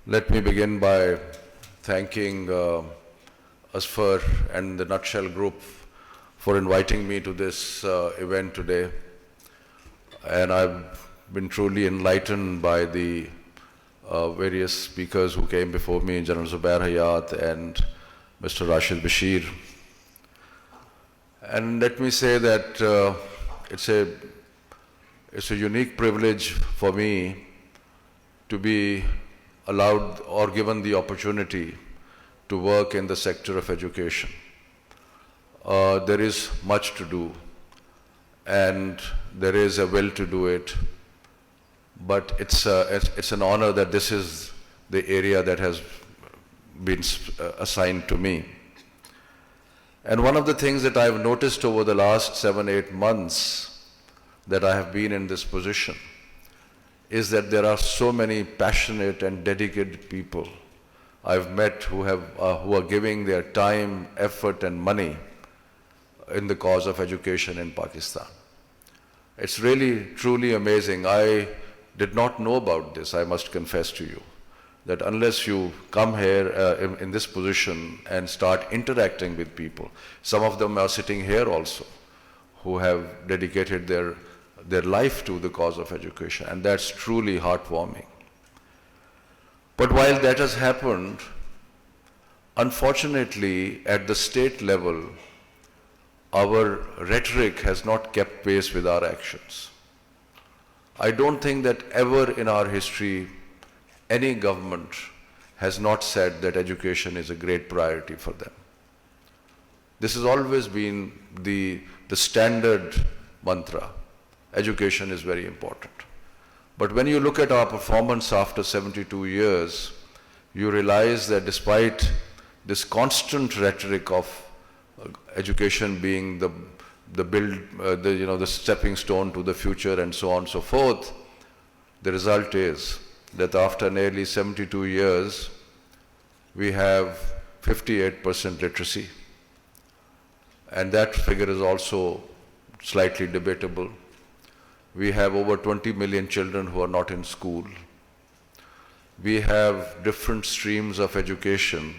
Let me begin by thanking Asfar and the Nutshell Group for inviting me to this event today. And I've been truly enlightened by the various speakers who came before me, General Zubair Hayat and Mr. Rashid Bashir. And let me say that it's a unique privilege for me to be allowed or given the opportunity to work in the sector of education. There is much to do, and there is a will to do it, but it's an honor that this is the area that has been assigned to me. And one of the things that I've noticed over the last 7-8 months that I have been in this position is that there are so many passionate and dedicated people I've met who are giving their time, effort and money in the cause of education in Pakistan. It's really, truly amazing. I did not know about this, I must confess to you, that unless you come here in this position and start interacting with people, some of them are sitting here also, who have dedicated their life to the cause of education, and that's truly heartwarming. But while that has happened, unfortunately, at the state level, our rhetoric has not kept pace with our actions. I don't think that ever in our history, any government has not said that education is a great priority for them. This has always been the standard mantra. Education is very important. But when you look at our performance after 72 years, you realize that despite this constant rhetoric of education being the stepping stone to the future and so on and so forth, the result is that after nearly 72 years, we have 58% literacy. And that figure is also slightly debatable. We have over 20 million children who are not in school. We have different streams of education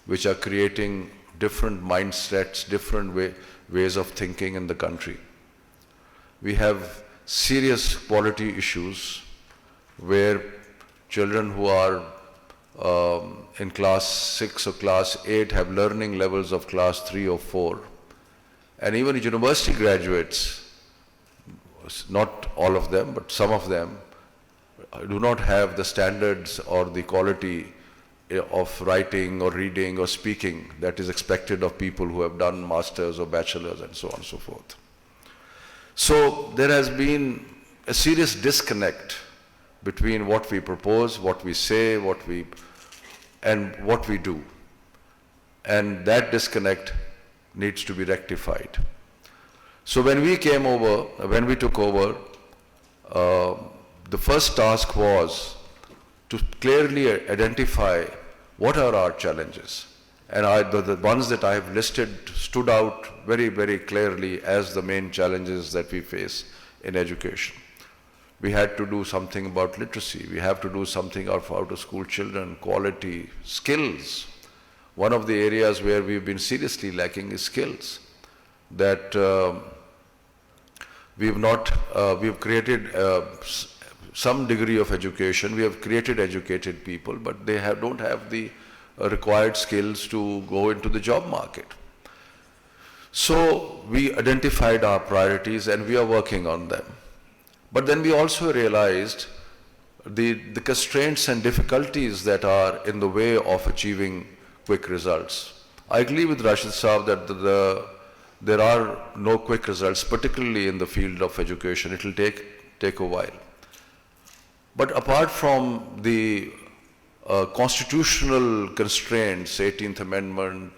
which are creating different mindsets, different ways of thinking in the country. We have serious quality issues where children who are in class 6 or class 8 have learning levels of class 3 or 4. And even university graduates, not all of them, but some of them, do not have the standards or the quality of writing or reading or speaking that is expected of people who have done masters or bachelors and so on and so forth. So there has been a serious disconnect between what we propose, what we say, and what we do. And that disconnect needs to be rectified. So when we took over, the first task was to clearly identify what are our challenges. And the ones that I have listed stood out very, very clearly as the main challenges that we face in education. We had to do something about literacy. We have to do something about out-of-school children, quality, skills. One of the areas where we've been seriously lacking is skills. That we've created some degree of education. We have created educated people, but they don't have the required skills to go into the job market. So we identified our priorities and we are working on them. But then we also realized the constraints and difficulties that are in the way of achieving quick results. I agree with Rashid Saab that there are no quick results, particularly in the field of education. It will take a while. But apart from the constitutional constraints, 18th Amendment,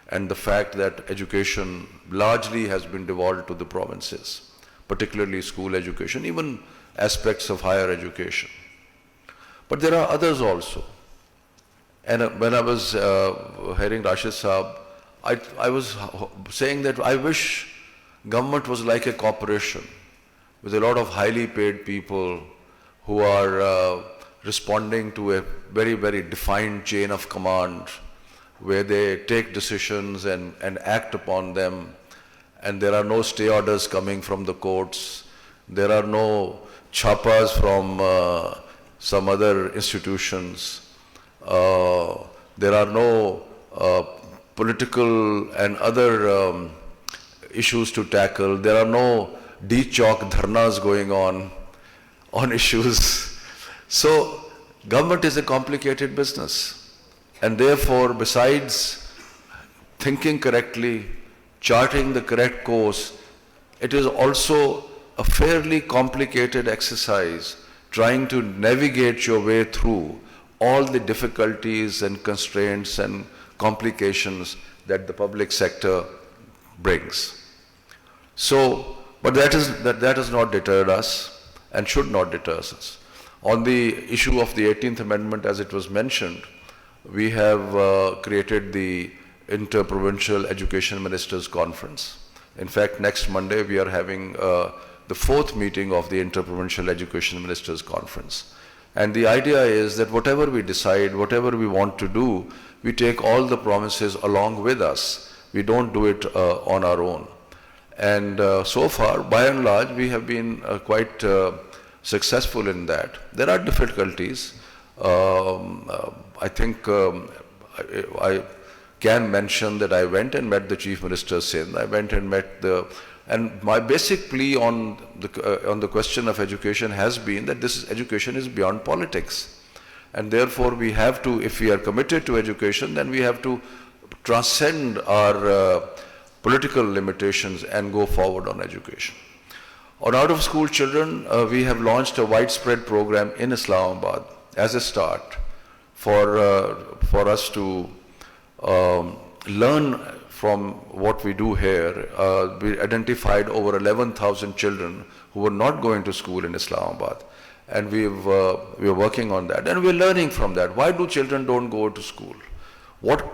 and the fact that education largely has been devolved to the provinces, particularly school education, even aspects of higher education. But there are others also. And when I was hearing Rashid Saab, I was saying that I wish government was like a corporation with a lot of highly paid people who are responding to a very, very defined chain of command where they take decisions and act upon them, and there are no stay orders coming from the courts, there are no chapas from some other institutions, there are no political and other issues to tackle, there are no D-Chowk dharnas going on issues. So government is a complicated business. And therefore, besides thinking correctly, charting the correct course, it is also a fairly complicated exercise trying to navigate your way through all the difficulties and constraints and complications that the public sector brings. So, but that has not deterred us and should not deter us. On the issue of the 18th Amendment, as it was mentioned, we have created the Inter-Provincial Education Ministers Conference. In fact, next Monday we are having the fourth meeting of the Inter-Provincial Education Ministers Conference. And the idea is that whatever we decide, whatever we want to do, we take all the promises along with us. We don't do it on our own. And so far, by and large, we have been quite successful in that. There are difficulties. I think I can mention that I went and met the Chief Minister Sindh. I went and met and my basic plea on the question of education has been that education is beyond politics. And therefore we have to, if we are committed to education, then we have to transcend our political limitations and go forward on education. On out-of-school children, we have launched a widespread program in Islamabad as a start for us to learn from what we do here. We identified over 11,000 children who were not going to school in Islamabad, and we are working on that, and we are learning from that. Why do children don't go to school? What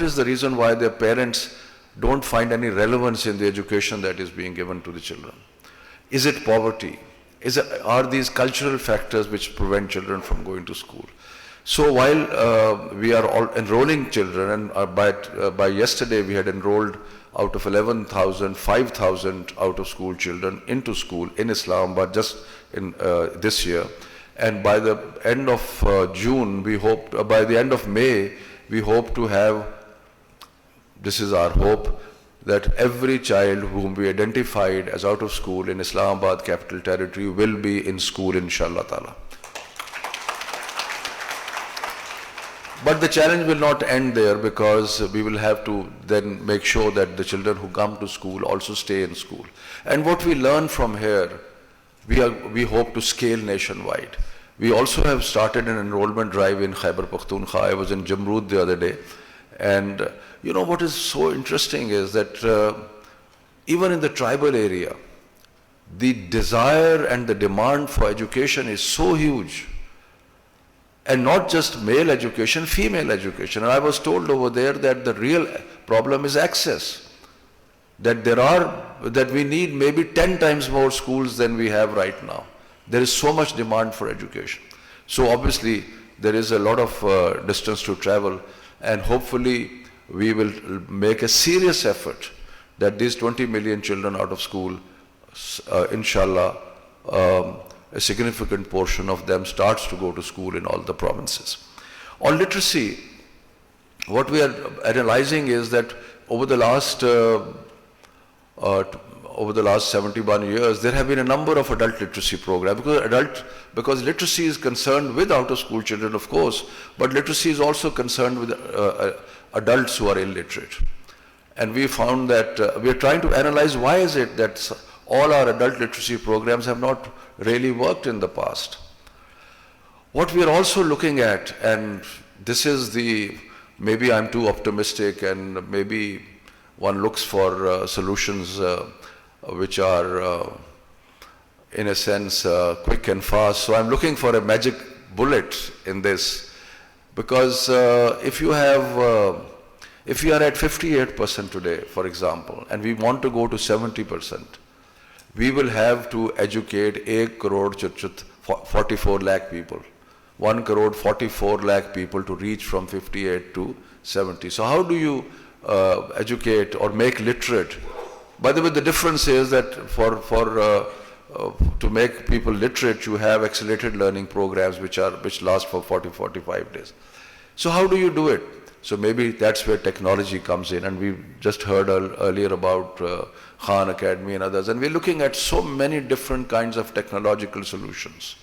is the reason why their parents don't find any relevance in the education that is being given to the children? Is it poverty? Are these cultural factors which prevent children from going to school? So while we are all enrolling children, and by yesterday we had enrolled out of 11,000, 5,000 out-of-school children into school in Islamabad just in this year. And by the end of June, we hope, by the end of May, we hope to have, this is our hope, that every child whom we identified as out of school in Islamabad Capital Territory will be in school, inshallah ta'ala. But the challenge will not end there, because we will have to then make sure that the children who come to school also stay in school. And what we learn from here, we hope to scale nationwide. We also have started an enrollment drive in Khyber Pakhtunkhwa. I was in Jamrud the other day. And you know what is so interesting is that even in the tribal area, the desire and the demand for education is so huge. And not just male education, female education. And I was told over there that the real problem is access. That we need maybe 10 times more schools than we have right now. There is so much demand for education. So obviously there is a lot of distance to travel, and hopefully we will make a serious effort that these 20 million children out of school, inshallah, a significant portion of them starts to go to school in all the provinces. On literacy, what we are analyzing is that over the last 71 years, there have been a number of adult literacy programs, because literacy is concerned with out-of-school children, of course, but literacy is also concerned with adults who are illiterate. And we found that we are trying to analyze why is it that all our adult literacy programs have not really worked in the past. What we are also looking at, and this is maybe I'm too optimistic, and maybe one looks for solutions which are in a sense quick and fast. So I'm looking for a magic bullet in this, because if you are at 58% today, for example, and we want to go to 70%, we will have to educate 1 crore 44 lakh people. 1 crore 44 lakh people to reach from 58 to 70. So how do you educate or make literate? By the way, the difference is that to make people literate, you have accelerated learning programs which last for 40-45 days. So how do you do it? So maybe that's where technology comes in, and we just heard earlier about Khan Academy and others, and we're looking at so many different kinds of technological solutions.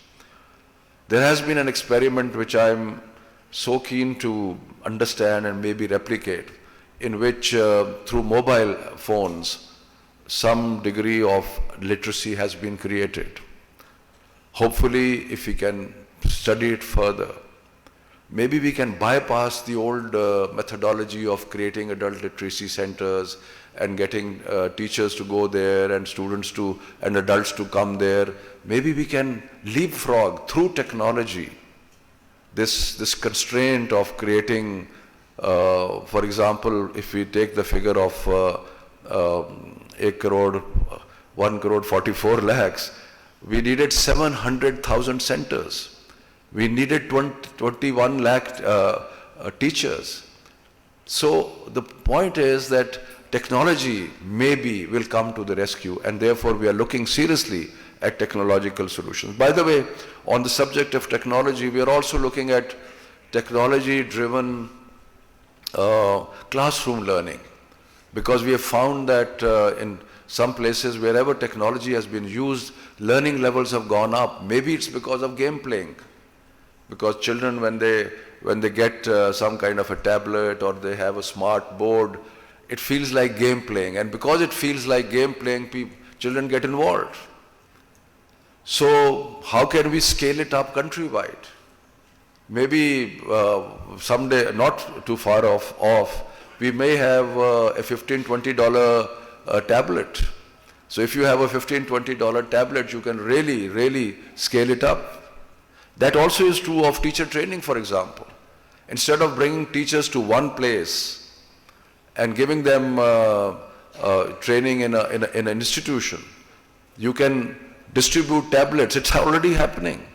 There has been an experiment which I'm so keen to understand and maybe replicate, in which through mobile phones, some degree of literacy has been created. Hopefully, if we can study it further, maybe we can bypass the old methodology of creating adult literacy centers and getting teachers to go there and students and adults to come there. Maybe we can leapfrog through technology this constraint of creating, for example, if we take the figure of 1 crore 44 lakhs, we needed 700,000 centers. We needed 21 lakh teachers. So the point is that technology maybe will come to the rescue, and therefore we are looking seriously at technological solutions. By the way, on the subject of technology, we are also looking at technology-driven classroom learning, because we have found that in some places wherever technology has been used, learning levels have gone up. Maybe it's because of game playing. Because children, when they get some kind of a tablet or they have a smart board, it feels like game playing. And because it feels like game playing, children get involved. So how can we scale it up countrywide? Maybe someday, not too far off, we may have a $15, $20 tablet. So if you have a $15, $20 tablet, you can really scale it up. That also is true of teacher training, for example. Instead of bringing teachers to one place and giving them training in an institution, you can distribute tablets. It's already happening.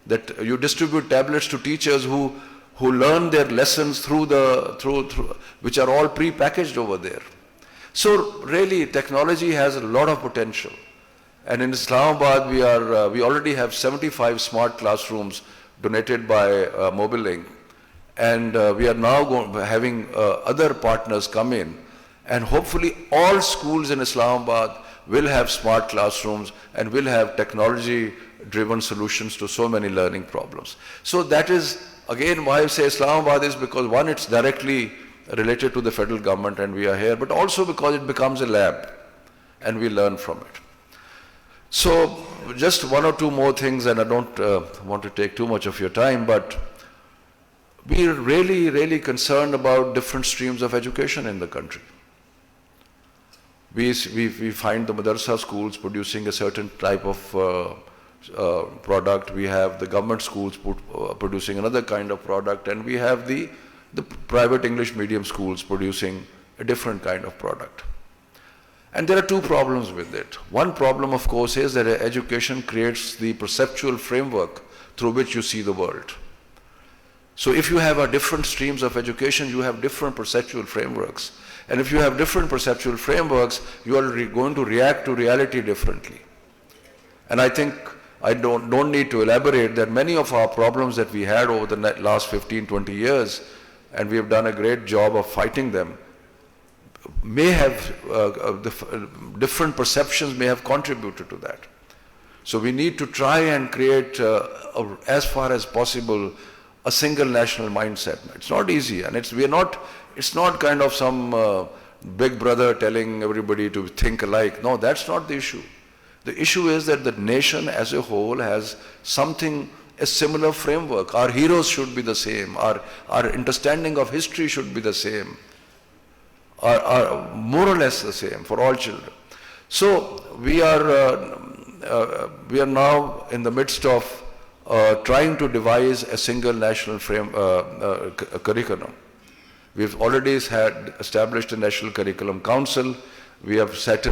That you distribute tablets to teachers who learn their lessons through which are all pre-packaged over there. So really, technology has a lot of potential. And in Islamabad, we already have 75 smart classrooms donated by Mobilink, and we are now having other partners come in, and hopefully all schools in Islamabad will have smart classrooms and will have technology-driven solutions to so many learning problems. So that is, again, why I say Islamabad is because, one, it's directly related to the federal government and we are here, but also because it becomes a lab and we learn from it. So just one or two more things, and I don't want to take too much of your time, but we are really concerned about different streams of education in the country. We find the madrasa schools producing a certain type of product. We have the government schools producing another kind of product, and we have the private English medium schools producing a different kind of product. And there are two problems with it. One problem, of course, is that education creates the perceptual framework through which you see the world. So if you have different streams of education, you have different perceptual frameworks. And if you have different perceptual frameworks, you are going to react to reality differently. And I think I don't need to elaborate that many of our problems that we had over the last 15, 20 years, and we have done a great job of fighting them, may have, different perceptions may have contributed to that. So we need to try and create, as far as possible, a single national mindset. It's not easy, and it's not kind of some big brother telling everybody to think alike. No, that's not the issue. The issue is that the nation as a whole has a similar framework. Our heroes should be the same. Our understanding of history should be the same. Are more or less the same for all children. So we are now in the midst of trying to devise a single national curriculum. We've already established a National Curriculum Council. We have set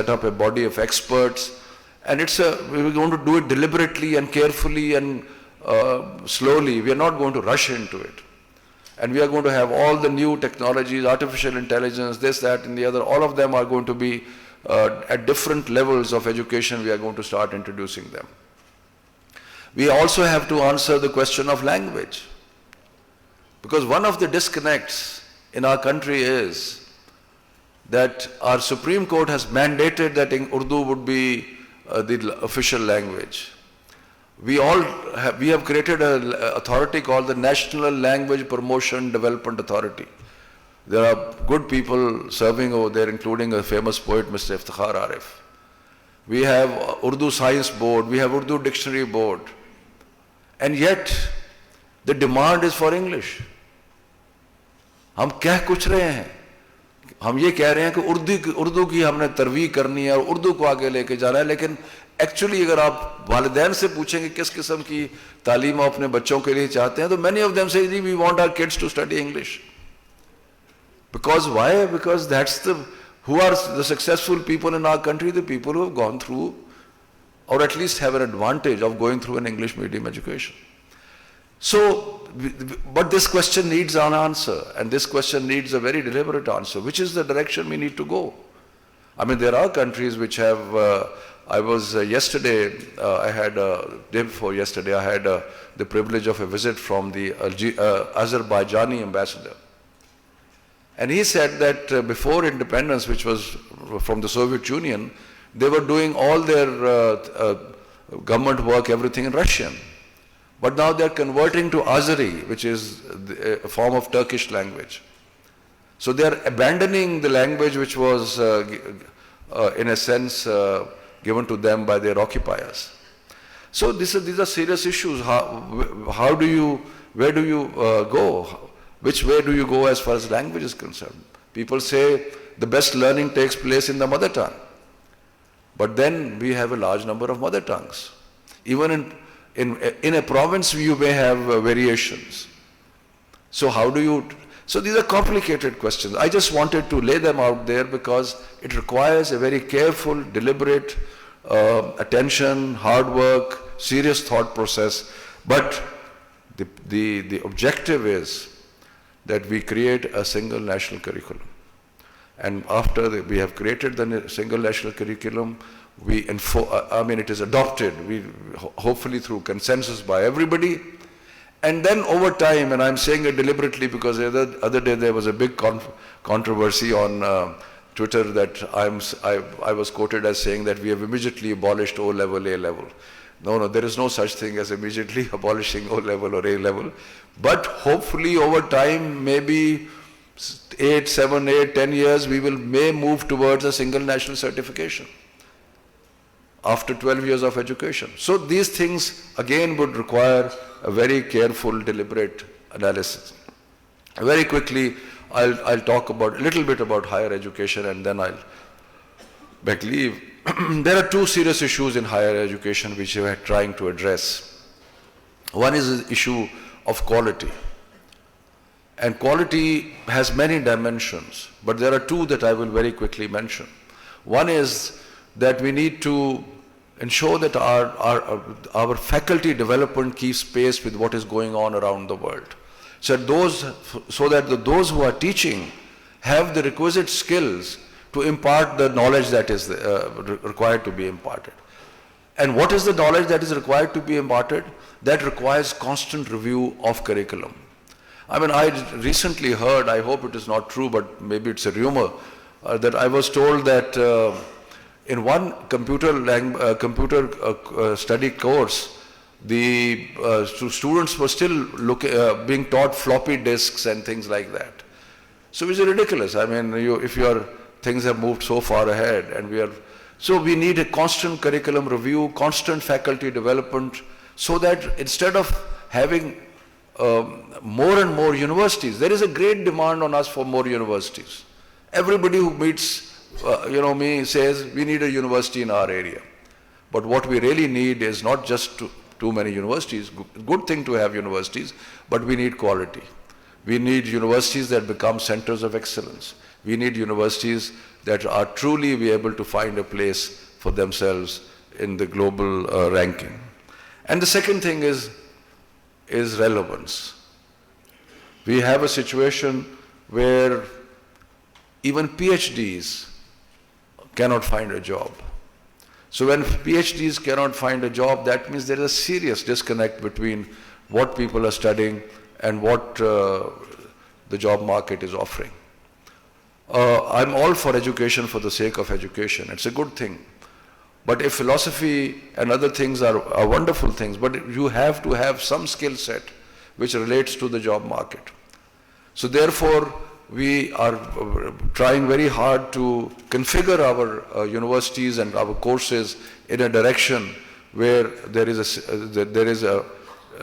up a body of experts, and we're going to do it deliberately and carefully and slowly. We are not going to rush into it. And we are going to have all the new technologies, artificial intelligence, this, that, and the other. All of them are going to be at different levels of education. We are going to start introducing them. We also have to answer the question of language. Because one of the disconnects in our country is that our Supreme Court has mandated that Urdu would be the official language. We have created an authority called the National Language Promotion Development Authority. There are good people serving over there, including a famous poet, Mr. Iftikhar Arif. We have Urdu Science Board, we have Urdu Dictionary Board. And yet, the demand is for English. हम कह कुछ रहे हैं, हम ये कह रहे हैं कि उर्दू की हमने तरवीह करनी है और उर्दू को आगे लेके जाना है, लेकिन एक्चुअली अगर आप वालिदैन से पूछेंगे किस किस्म की तालीम आप अपने बच्चों के लिए चाहते हैं, तो many of them say we want our kids to study English. Because why? Because that's who are the successful people in our country, the people who have gone through, or at least have an advantage of going through an English medium education. So, but this question needs an answer, and this question needs a very deliberate answer. Which is the direction we need to go? I mean, there are countries which have, I was yesterday, day before yesterday, I had the privilege of a visit from the Azerbaijani ambassador. And he said that before independence, which was from the Soviet Union, they were doing all their government work, everything in Russian. But now they are converting to Azeri, which is a form of Turkish language. So they are abandoning the language which was, in a sense, given to them by their occupiers. So these are serious issues. Where do you go? Which way do you go as far as language is concerned? People say the best learning takes place in the mother tongue. But then we have a large number of mother tongues. Even in a province you may have variations. So so these are complicated questions. I just wanted to lay them out there because it requires a very careful, deliberate attention, hard work, serious thought process. But the objective is that we create a single national curriculum. And after we have created the single national curriculum, it is adopted, hopefully through consensus by everybody. And then over time, and I'm saying it deliberately because the other day there was a big controversy on Twitter that I was quoted as saying that we have immediately abolished O-level, A-level. No, there is no such thing as immediately abolishing O-level or A-level. But hopefully over time, maybe 7, 8, 10 years, we may move towards a single national certification after 12 years of education. So these things again would require a very careful, deliberate analysis. Very quickly, I'll talk a little bit about higher education and then I'll beg leave. There are two serious issues in higher education which we are trying to address. One is the issue of quality. And quality has many dimensions, but there are two that I will very quickly mention. One is that we need to ensure that our faculty development keeps pace with what is going on around the world. So that those who are teaching have the requisite skills to impart the knowledge that is required to be imparted. And what is the knowledge that is required to be imparted? That requires constant review of curriculum. I mean, I recently heard, I hope it is not true, but maybe it's a rumor, that I was told that in one computer study course, the students were still being taught floppy disks and things like that. So it's ridiculous. I mean, if your things have moved so far ahead, and so we need a constant curriculum review, constant faculty development, so that instead of having more and more universities, there is a great demand on us for more universities. Everybody who meets me says we need a university in our area. But what we really need is not just too many universities. Good thing to have universities, but we need quality. We need universities that become centers of excellence. We need universities that are truly be able to find a place for themselves in the global ranking. And the second thing is is relevance. We have a situation where even PhDs cannot find a job. So when PhDs cannot find a job, that means there is a serious disconnect between what people are studying and what the job market is offering. I'm all for education for the sake of education. It's a good thing. But if philosophy and other things are wonderful things, but you have to have some skill set which relates to the job market. So therefore, we are trying very hard to configure our universities and our courses in a direction where there is a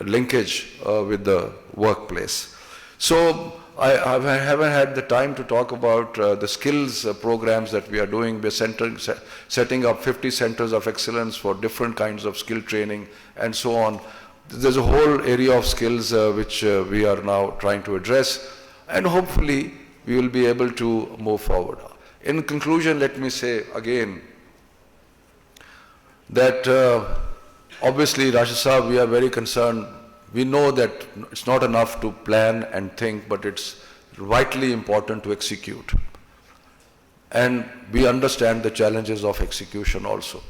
linkage with the workplace. So I haven't had the time to talk about the skills programs that we are doing. We're setting up 50 centers of excellence for different kinds of skill training and so on. There's a whole area of skills which we are now trying to address, and hopefully we will be able to move forward. In conclusion, let me say again that obviously, Rashid Sahab, we are very concerned. We know that it's not enough to plan and think, but it's vitally important to execute. And we understand the challenges of execution also.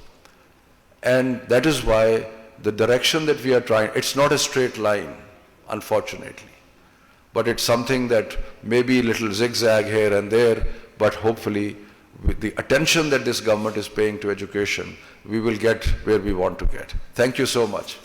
And that is why the direction that we are trying, it's not a straight line, unfortunately. But it's something that may be a little zigzag here and there, but hopefully with the attention that this government is paying to education, we will get where we want to get. Thank you so much.